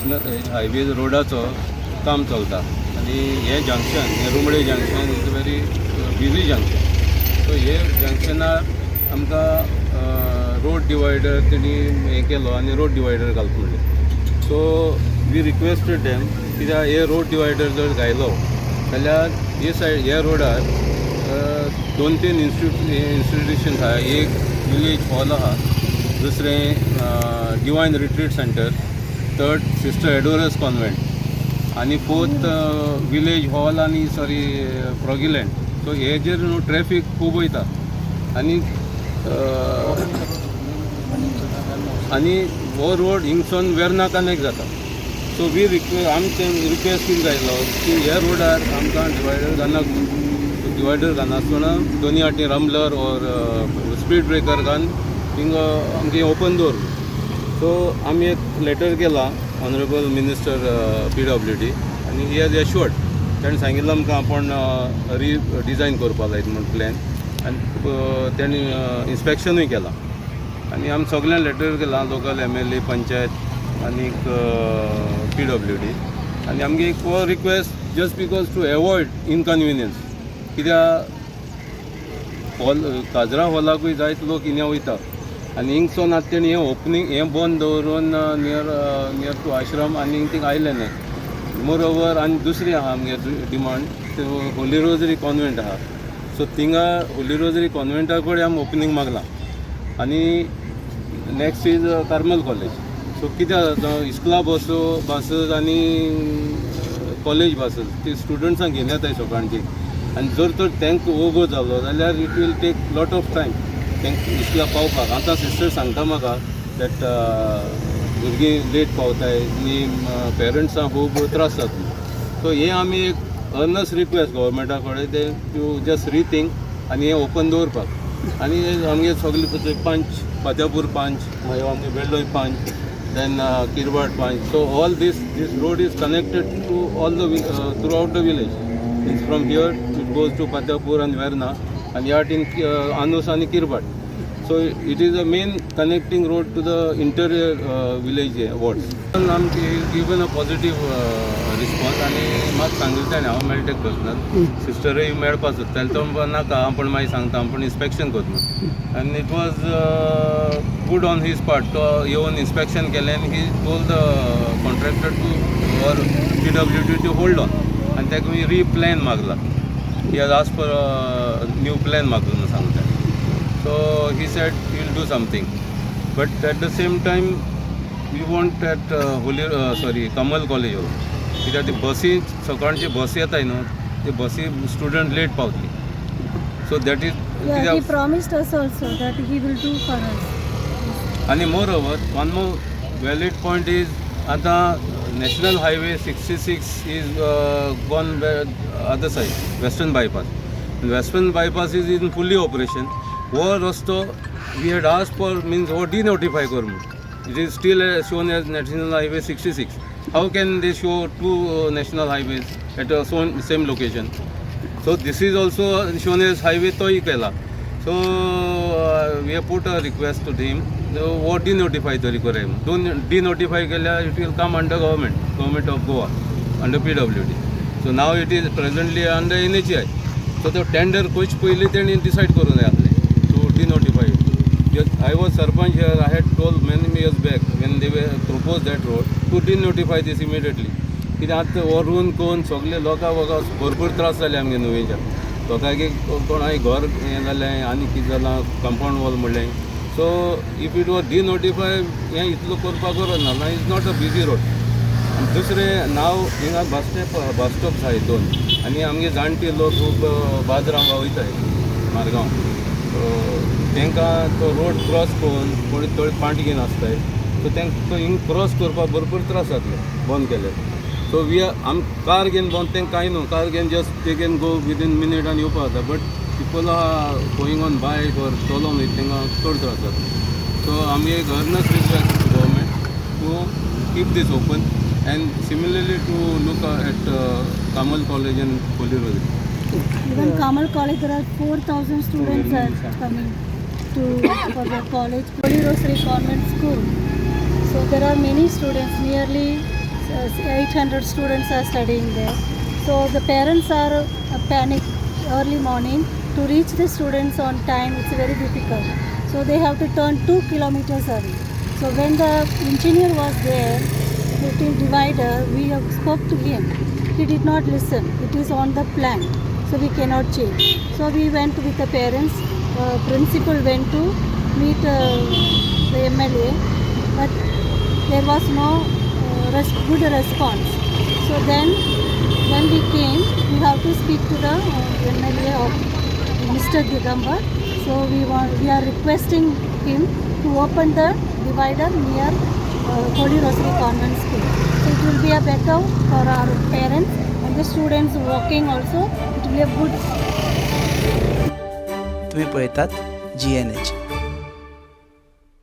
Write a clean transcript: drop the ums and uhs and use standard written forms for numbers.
National highway रोडाचो काम चलता आनी हे जंक्शन हे Rumde junction is very busy junction. So हे जंक्शनार आमकां रोड डिवायडर तेणी हें केलो आनी रोड डिवायडर घालता म्हणलें. सो वी रिक्वेस्टेड देम कित्याक हे रोड डिवायडर जर घायलो जाल्यार हे सायड ह्या रोडार 2-3 इन्स्टिट्यूशन्स आहा. एक विलेज हॉल आहा, दुसरें divine retreat centre, third sister adorers convent आनी फोर्थ विलेज हॉल आनी फ्रॉगिलँड. सो हेजेर न्हू ट्रॅफिक खूब वयता आनी हो रोड हिंगसून वेर्ना कनेक्ट जाता. सो वी रिक्वेस्ट कितें जायलो की ह्या रोडार आमकां डिवायडर घालनाक. डिवायडर घालनासतना दोनी वाटेन रंबलर ऑर स्पीड ब्रेकर घालून थिंगा आमगे ओपन दवर. सो आमी एक लेटर केला ऑनरेबल मिनिस्टर PWD आनी ही हॅज एश्युअर्ड. ताणें सांगिल्लें आमकां आपण डिझायन करपाक जाय म्हूण प्लॅन आनी ताणें इन्स्पेक्शनूय केलां आनी आमी सगळ्यांक लेटर केलां लोकल MLA पंचायत आनीक PWD आनी आमगे एक request just because to avoid inconvenience. कित्याक हॉल काजरा हॉलाकूय जायत लोक हिंगा वयता आनी हिंगसून आतां तेणी हें ओपनींग हें बंद दवरून नियर टू आश्रम आनी थिंग आयले न्ही. मोर ओवर आनी दुसरी आहा आमगे डिमांड होली रोजरी कॉन्वेंट आहा. सो थिंगा होली रोजरी कॉन्वेंटा कडेन आमी ओपनींग मागलां आनी नेक्स्ट इज कार्मल कॉलेज. सो कित्याक जाता इस्कुला बसीस आनी कॉलेज बसीस ती स्टुडंट्सांक घेवन येताय सकाळची आनी जर तर तांकां ओगो जालो जाल्यार it will take lot of time तांकां इस्कुला पावपाक. आतां सिस्टर सांगता म्हाका दॅट भुरगीं लेट पावताय आनी पेरंट्सांक खूब त्रास जाता. सो हे आमी एक अर्नस्ट रिक्वेस्ट गव्हर्मेंटा कडेन ते टू जस्ट रिथिंक आनी हें ओपन दवरपाक. आनी आमगे सगळे पंच फात्यापूर पंच मागीर आमगे बेल्लोय panch then Kirwad panch. So all this road is connected to all the throughout the village. Means from here it goes to Fatyapur आनी वेर्ना आनी ह्या वाटेन आनूस आनी Kirwad. So it is a main connecting road to the interior village wards. आमचे given a positive response आनी म्हाका सांगिल्लें ताणें हांव मेळटेक पर्सनल सिस्टरूय मेळपाक सोदताले तो म्हणपाक नाका आपण मागीर सांगता आपण इन्स्पेक्शन करता म्हणून. आनी it was good on his part. तो येवन इन्स्पेक्शन केलें आनी he told the contractor to or PWD to hold on आनी ताका मी रीप्लॅन मागला. He has asked for new plan मागलो म्हणून सांगता. So he said he will do something, but at the same time we want at Kamal College also. कित्याक ती बसी सकाळची बस येताय न्हू ते बसी स्टुडंट लेट पावतली. So that is he promised us also that he will do for us. आनी moreover one more valid point is आतां national highway 66 is gone other side western bypass. Western bypass is in fully operation. वो रस्तो we had asked for means वो denotify कर म्हणून. It is still shown as national highway 66. How can they show two national highways at a same location. So this is also shown as highway तोय केला. So we have put a request to him वो denotify तरी करे. Denotify केल्यार it will come under government of Goa under PWD. So now it is presently under NHAI. So तो tender पयस पयलीं तेणी डिसायड करूं जाय आसलें to denotify it. Yes, I was Sarpanch here. I had told many years back when they were proposed that road to denotify this immediately. कित्याक आतां व्हरून कोण सगळे लोकांक भरपूर त्रास जाले आमगे नुवेच्या लोकांक. कोणाय घर हें जालें आनी कितें जालां कंपाउंड वॉल म्हणलें. सो इफ इट वॉज डिनोटिफाय हें इतलो करपाक गरज ना. Is not a busy road. दुसरें नाव हिंगा बस स्टॉप्स आहाय 2 आनी आमगे जाणटे लोक खूब बाजरां वयताय मारगांव. तांकां तो रोड क्रॉस करून थोडी पांट घेवन आसताय. सो तांकां हिंग क्रॉस करपाक भरपूर त्रास जातले बंद केले. सो वी आम कार घेवन बंद तांकां कांय न्हू. कार घेवन जस्ट ते कॅन गो विदीन मिनीट आनी येवपा जाता. बट पीपल आहा गोईंग ऑन बायक ऑर चलोन वयता तांकां चड त्रास जाता. सो आमी एक earnest request government to keep this open and similarly to look at Kamal College and Holy Rosary. Even Kamal College, there are 4,000 students are coming for the college, Holy Rosary Convent School. So there are many students, nearly 800 students are studying there. So the parents are panic early morning to reach the students on time. It's very difficult. So they have to turn 2 kilometers early. So when the engineer was there, putting divider, we have spoke to him. He did not listen. It is on the plan, so we cannot change. So we went with the parents. Principal went to meet the MLA, but there was no good response. So then when we came, we have to speak to the MLA of Mr. Digambar. So we are requesting him to open the divider near Holy Rosary Convent School. So it will be a better for our parents and the students walking also. It will be a good. तुम्ही पळयतात GNH.